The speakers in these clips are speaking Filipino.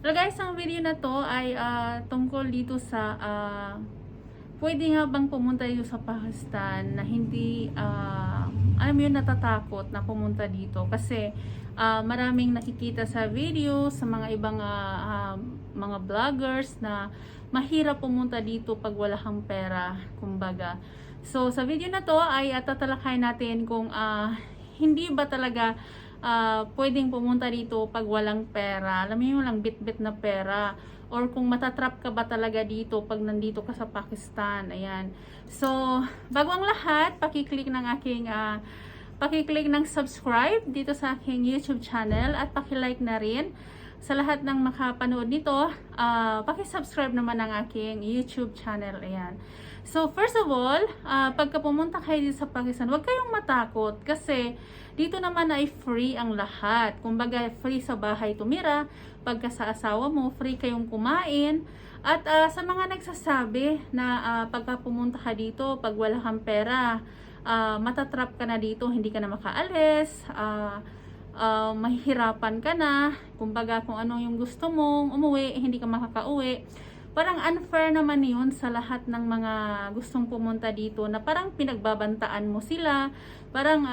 Well guys, ang video na to ay tungkol dito sa pwede nga bang pumunta dito sa Pakistan na hindi alam mo yun, natatakot na pumunta dito kasi maraming nakikita sa video sa mga ibang mga vloggers na mahirap pumunta dito pag wala kang pera, kumbaga. So sa video na to ay tatalakay natin kung hindi ba talaga pwedeng pumunta dito pag walang pera. Alam mo yung lang bit-bit na pera. Or kung matatrap ka ba talaga dito pag nandito ka sa Pakistan. Ayan. So, bago ang lahat, pakiclick ng subscribe dito sa aking YouTube channel at pakilike na rin. Sa lahat ng makapanood nito, pakisubscribe naman ang aking YouTube channel. Ayan. So, first of all, pagka pumunta kayo dito sa Pakistan, huwag kayong matakot kasi dito naman ay free ang lahat. Kumbaga, free sa bahay tumira, pagka sa asawa mo, free kayong kumain. At sa mga nagsasabi na pagka pumunta ka dito, pag wala kang pera, matatrap ka na dito, hindi ka na makaalis, mahihirapan ka na, kumbaga kung ano yung gusto mong umuwi, hindi ka makakauwi. Parang unfair naman yun sa lahat ng mga gustong pumunta dito na parang pinagbabantaan mo sila, parang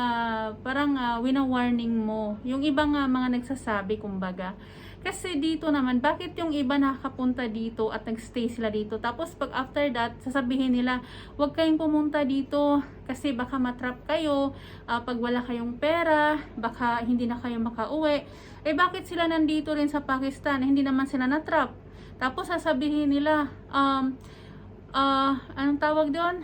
wina-warning mo yung ibang mga nagsasabi, kumbaga. Kasi dito naman, bakit yung iba nakakapunta dito at nagstay sila dito, tapos pag after that sasabihin nila huwag kayong pumunta dito kasi baka matrap kayo, pag wala kayong pera baka hindi na kayo makauwi. Bakit sila nandito rin sa Pakistan, hindi naman sila natrap? Tapos sasabihin nila, anong tawag doon?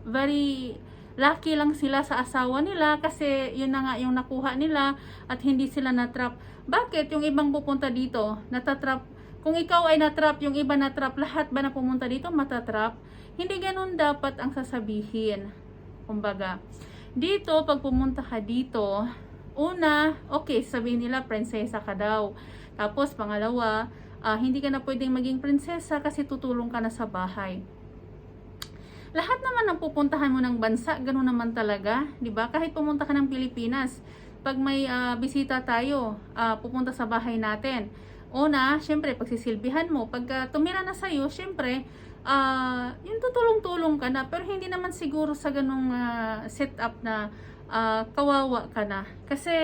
Very lucky lang sila sa asawa nila kasi yun na nga yung nakuha nila at hindi sila natrap. Bakit yung ibang pupunta dito, natatrap? Kung ikaw ay natrap, yung iba natrap, lahat ba na pumunta dito matatrap? Hindi ganun dapat ang sasabihin. Kumbaga, dito, pag pumunta ka dito, una, okay, sabihin nila, prinsesa ka daw. Tapos, pangalawa, hindi ka na pwedeng maging prinsesa kasi tutulong ka na sa bahay. Lahat naman ng pupuntahan mo ng bansa, ganoon naman talaga, 'di ba? Kahit pumunta ka ng Pilipinas, pag may bisita tayo, pupunta sa bahay natin. Una, syempre pagsisilbihan mo, pag tumira na sa iyo, syempre yung tutulong-tulong ka na, pero hindi naman siguro sa ganung setup na kawawa ka na. Kasi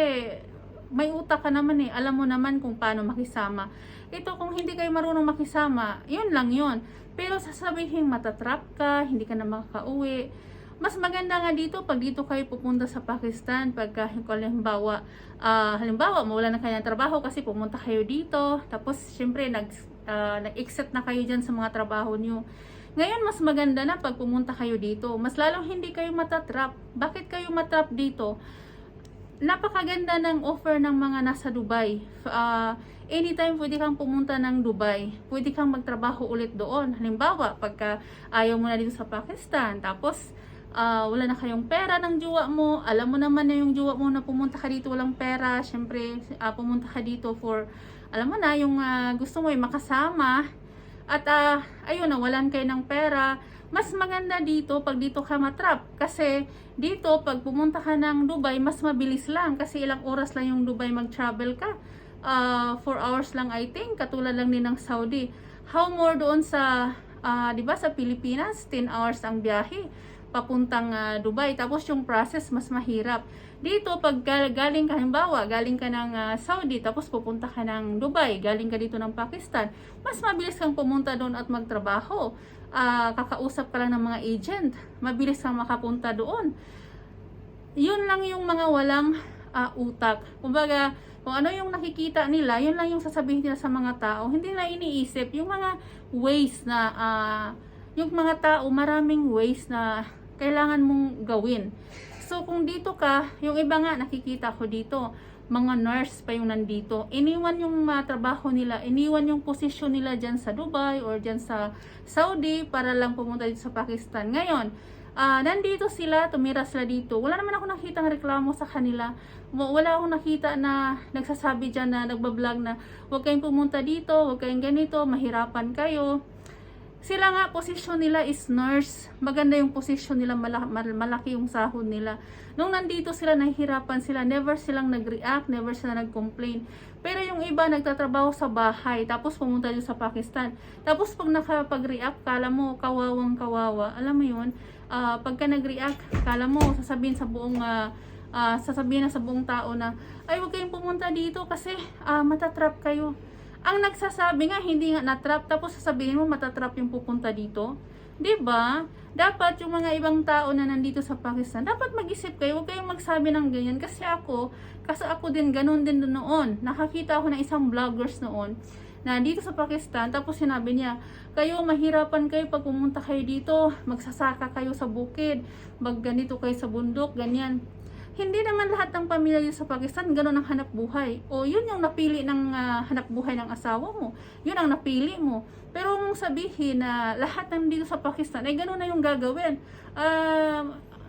may utak ka naman alam mo naman kung paano makisama. Ito, kung hindi kayo marunong makisama, yun lang yun. Pero sasabihin matatrap ka, hindi ka na makakauwi. Mas maganda nga dito, pag dito kayo pupunta sa Pakistan, pagka halimbawa mawala na kayo ng trabaho kasi pumunta kayo dito, tapos syempre nag-exit na kayo dyan sa mga trabaho nyo. Ngayon, mas maganda na pag pumunta kayo dito, mas lalong hindi kayo matatrap. Bakit kayo matrap dito? Napakaganda ng offer ng mga nasa Dubai. Anytime pwede kang pumunta ng Dubai, pwede kang magtrabaho ulit doon. Halimbawa, pagka ayaw mo na dito sa Pakistan, tapos wala na kayong pera ng jowa mo, alam mo naman na yung jowa mo na pumunta ka dito walang pera, syempre pumunta ka dito for, alam mo na, yung gusto mo ay makasama, at ayun, nawalan kayo ng pera. Mas maganda dito pag dito ka matrap kasi dito pag pumunta ka ng Dubai, mas mabilis lang kasi ilang oras lang yung Dubai mag-travel ka, 4 hours lang I think, katulad lang din ng Saudi. How more doon sa 'di ba, sa Pilipinas 10 hours ang biyahe papuntang Dubai, tapos yung process mas mahirap. Dito pag galing ka, halimbawa galing ka ng Saudi, tapos pupunta ka ng Dubai, galing ka dito ng Pakistan, mas mabilis kang pumunta doon at magtrabaho. Kakausap ka lang ng mga agent, mabilis kang makapunta doon. Yun lang yung mga walang utak. Kumbaga, kung ano yung nakikita nila, yun lang yung sasabihin nila sa mga tao. Hindi na iniisip yung mga ways na yung mga tao, maraming ways na kailangan mong gawin. So kung dito ka, yung iba nga nakikita ko dito, mga nurse pa yung nandito, iniwan yung trabaho nila, iniwan yung posisyon nila dyan sa Dubai or dyan sa Saudi para lang pumunta dito sa Pakistan. Ngayon, nandito sila, tumira sila dito. Wala naman ako nakitang reklamo sa kanila. Wala akong nakita na nagsasabi dyan na nagbablog na huwag kayong pumunta dito, huwag kayong ganito, mahirapan kayo. Sila nga, posisyon nila is nurse. Maganda yung posisyon nila, malaki yung sahod nila. Nung nandito sila, nahihirapan sila, never silang nag-react, never sila nag-complain. Pero yung iba, nagtatrabaho sa bahay, tapos pumunta dito sa Pakistan. Tapos pag nakapag-react, kala mo, kawawang kawawa. Alam mo yun, pagka nag-react, kala mo, sasabihin na sa buong tao na, ay, huwag kayong pumunta dito kasi matatrap kayo. Ang nagsasabi nga, hindi nga natrap, tapos sasabihin mo matatrap yung pupunta dito. 'Di ba? Dapat yung mga ibang tao na nandito sa Pakistan, dapat mag-isip kayo, huwag kayong magsabi ng ganyan. Kasi ako din, ganun din noon. Nakakita ako ng isang vloggers noon, na dito sa Pakistan, tapos sinabi niya, kayo, mahirapan kayo pag pumunta kayo dito, magsasaka kayo sa bukid, magganito kayo sa bundok, ganyan. Hindi naman lahat ng pamilya dito sa Pakistan ganun ang hanap buhay. O yun yung napili ng hanap buhay ng asawa mo. Yun ang napili mo. Pero mong sabihin na lahat ng dito sa Pakistan ay ganun na yung gagawin.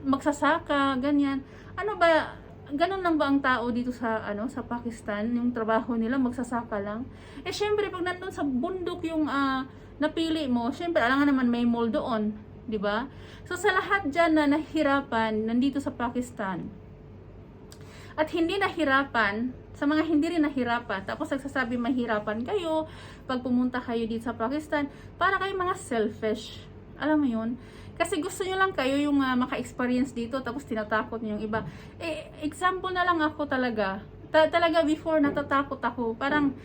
Magsasaka, ganyan. Ano ba, ganun lang ba ang tao dito sa sa Pakistan? Yung trabaho nila magsasaka lang. Eh syempre pag nandun sa bundok yung napili mo, syempre alam nga naman may mall doon, 'di ba? So sa lahat diyan na nahihirapan nandito sa Pakistan, at hindi nahirapan, sa mga hindi rin nahirapan, tapos nagsasabi mahirapan kayo pag pumunta kayo dito sa Pakistan, para kayo mga selfish. Alam mo yun? Kasi gusto nyo lang kayo yung maka-experience dito, tapos tinatakot nyo yung iba. Example na lang ako talaga. Talaga before natatakot ako. Parang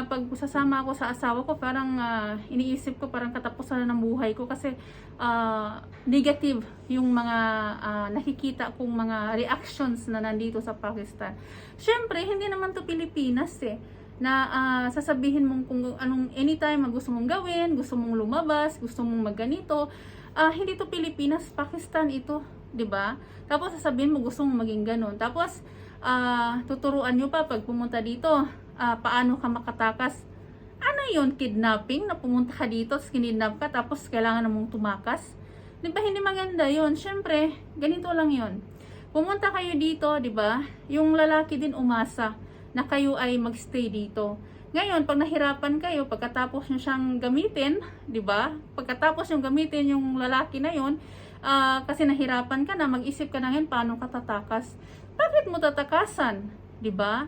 pag sasama ako sa asawa ko, parang iniisip ko parang katapusan na ng buhay ko kasi negative yung mga nakikita kong mga reactions na nandito sa Pakistan. Syempre, hindi naman to Pilipinas na sasabihin mong kung anong anytime gusto mong gawin, gusto mong lumabas, gusto mong magganito. Hindi to Pilipinas, Pakistan ito, 'di ba? Tapos sasabihin mo gusto mong maging ganun. Tapos tuturuan nyo pa pag pumunta dito, paano ka makatakas. Ano yun? Kidnapping? Na pumunta ka dito, kinidnap ka, tapos kailangan mong tumakas? Di ba hindi maganda yun? Syempre, ganito lang yun. Pumunta kayo dito, di ba? Yung lalaki din umasa na kayo ay magstay dito. Ngayon, pag nahirapan kayo, pagkatapos nyo siyang gamitin, di ba? Pagkatapos nyo gamitin yung lalaki na yun, kasi nahirapan ka na, mag-isip ka na ngayon paano ka tatakas. Bakit mo tatakasan? Di ba?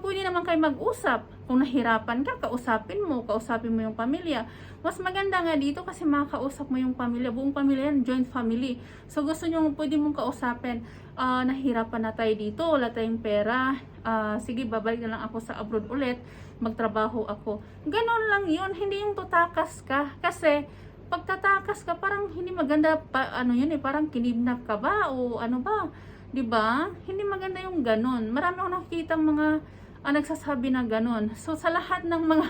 Pwede naman kayo mag-usap. Kung nahirapan ka, kausapin mo yung pamilya. Mas maganda nga dito kasi makakausap mo yung pamilya. Buong pamilya yan, joint family. So gusto nyo, pwede mong kausapin, nahirapan na tayo dito, wala tayong pera. Sige, babalik na lang ako sa abroad ulit, magtrabaho ako. Ganon lang yun, hindi yung tutakas ka. Kasi, pag tatakas ka, parang hindi maganda, parang kinidnap ka ba? O ano ba? 'Di ba? Hindi maganda yung ganon. Marami akong nakikitang mga nagsasabi na ganon. So sa lahat ng mga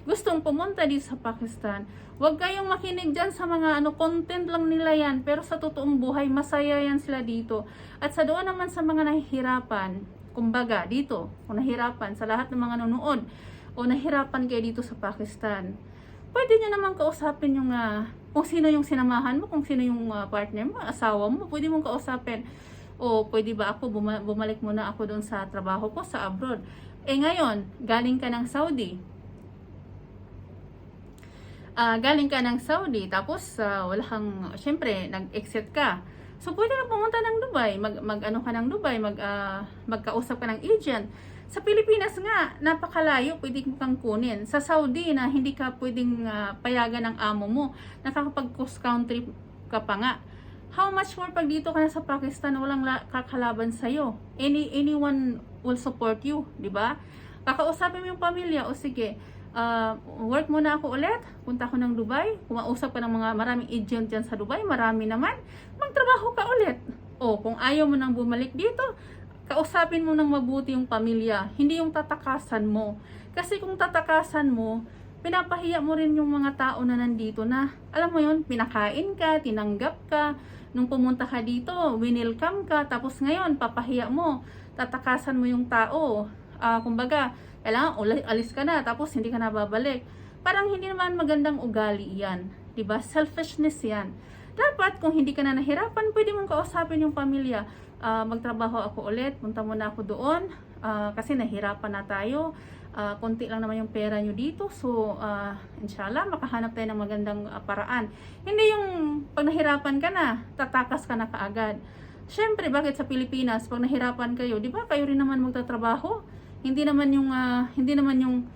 gustong pumunta dito sa Pakistan, huwag kayong makinig diyan sa mga content lang nila yan, pero sa totoong buhay masaya yan sila dito. At sa doon naman sa mga nahihirapan, kumbaga dito, kung nahihirapan sa lahat ng mga nanonood o nahihirapan kayo dito sa Pakistan, pwede nyo naman kausapin yung kung sino yung sinamahan mo, kung sino yung partner mo, asawa mo, pwede mong kausapin. O pwede ba ako bumalik muna ako doon sa trabaho ko sa abroad. Ngayon, galing ka ng Saudi. Tapos wala kang, syempre, nag-exit ka. So pwede ka pumunta ng Dubai, mag-ano ka ng Dubai, magkausap ka ng agent. Sa Pilipinas nga, napakalayo, pwede kang kunin. Sa Saudi na hindi ka pwedeng payagan ng amo mo, nakakapag-cross country ka pa nga. How much more pag dito ka na sa Pakistan, walang kakalaban sa'yo. Anyone will support you, di ba? Kakausapin mo yung pamilya, o sige, work muna ako ulit, punta ako ng Dubai, kumausap ka ng mga maraming agent dyan sa Dubai, marami naman, magtrabaho ka ulit. O kung ayaw mo nang bumalik dito, kausapin mo ng mabuti yung pamilya, hindi yung tatakasan mo. Kasi kung tatakasan mo, pinapahiya mo rin yung mga tao na nandito na, alam mo yun, pinakain ka, tinanggap ka, nung pumunta ka dito, winelcome ka, tapos ngayon, papahiya mo, tatakasan mo yung tao. Kumbaga, kailangan alis ka na, tapos hindi ka na babalik. Parang hindi naman magandang ugali yan. Diba? Selfishness yan. Dapat, kung hindi ka na nahirapan, pwede mong kausapin yung pamilya. Magtrabaho ako ulit, punta muna ako doon, kasi nahirapan na tayo. konti lang naman yung pera nyo dito. So, inshallah, makahanap tayo ng magandang paraan. Hindi yung pag nahirapan ka na, tatakas ka na kaagad. Syempre, bakit sa Pilipinas, pag nahirapan kayo, di ba kayo rin naman magtatrabaho? Hindi naman yung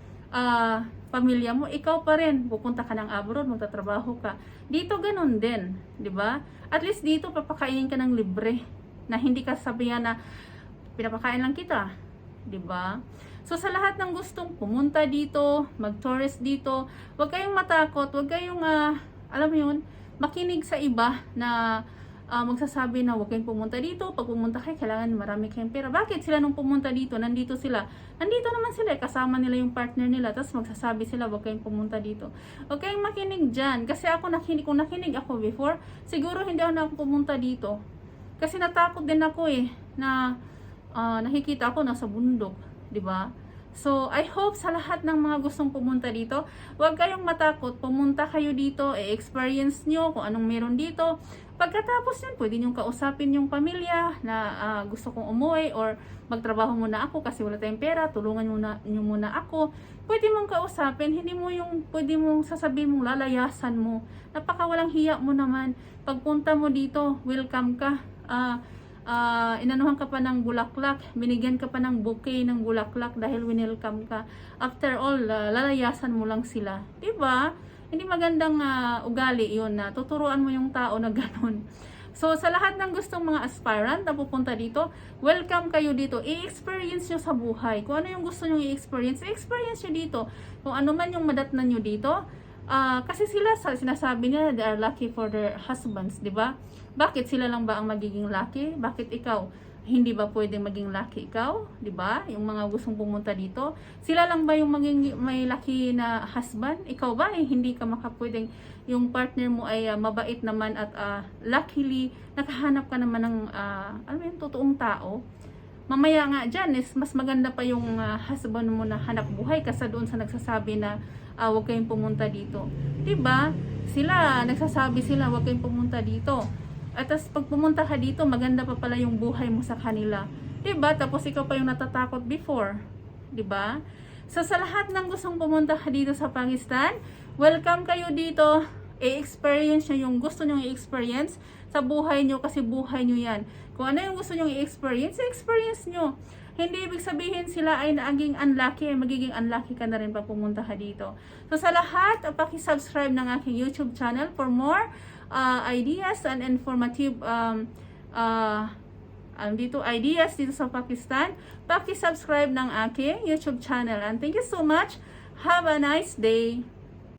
pamilya mo, ikaw pa rin, pupunta ka ng abroad, magtatrabaho ka. Dito ganun din, di ba? At least dito papakainin ka ng libre, na hindi ka sabihan na pinapakain lang kita, di ba? So sa lahat ng gustong pumunta dito, mag-tourist dito, huwag kayong matakot, huwag kayong alam mo yun, makinig sa iba na magsasabi na huwag kayong pumunta dito. Pag pumunta kayo, kailangan marami kayong pera. Bakit sila nung pumunta dito, nandito sila? Nandito naman sila, kasama nila yung partner nila, tapos magsasabi sila huwag kayong pumunta dito. Huwag kayong makinig dyan. Kasi ako kung nakinig ako before, siguro hindi ako pumunta dito. Kasi natakot din ako na nakikita ako nasa bundok, di ba? So, I hope sa lahat ng mga gustong pumunta dito, huwag kayong matakot, pumunta kayo dito, experience nyo kung anong meron dito. Pagkatapos yan, pwede nyo kausapin yung pamilya na gusto kong umuwi or magtrabaho muna ako kasi wala tayong pera, tulungan nyo muna ako. Pwede mong kausapin, hindi mo pwede mong sasabihin mong lalayasan mo. Napaka walang hiya mo naman. Pagpunta mo dito, welcome ka. Inanuhan ka pa ng bulaklak, binigyan ka pa ng bouquet ng bulaklak dahil winelcome ka. After all, lalayasan mo lang sila. Diba? Hindi magandang ugali yun na tuturuan mo yung tao na ganun. So, sa lahat ng gustong mga aspirant na pupunta dito, welcome kayo dito. I-experience nyo sa buhay. Kung ano yung gusto nyo i-experience nyo dito. Kung ano man yung madatnan nyo dito, kasi sila, sinasabi nila, they are lucky for their husbands, di ba? Bakit sila lang ba ang magiging lucky? Bakit ikaw? Hindi ba pwedeng maging lucky ikaw? Di ba? Yung mga gustong pumunta dito. Sila lang ba yung may lucky na husband? Ikaw ba? Hindi ka makapwedeng, yung partner mo ay mabait naman at luckily, nakahanap ka naman ng, alam mo yung totoong tao. Mamaya nga dyan, mas maganda pa yung husband mo na hanap buhay kasa doon sa nagsasabi na huwag kayong pumunta dito. Diba? Nagsasabi sila huwag kayong pumunta dito. At tas pag pumunta ka dito, maganda pa pala yung buhay mo sa kanila. Diba? Tapos ikaw pa yung natatakot before. Diba? So sa lahat ng gustong pumunta ka dito sa Pakistan, welcome kayo dito. I-experience nyo yung gusto nyo i-experience sa buhay nyo kasi buhay nyo yan. Kung ano yung gusto nyo i-experience, i-experience nyo. Hindi ibig sabihin sila ay naging unlucky, magiging unlucky ka na rin pag pumunta ka dito. So sa lahat, paki-subscribe ng aking YouTube channel for more ideas and informative ideas dito sa Pakistan. Paki-subscribe ng aking YouTube channel. And thank you so much. Have a nice day.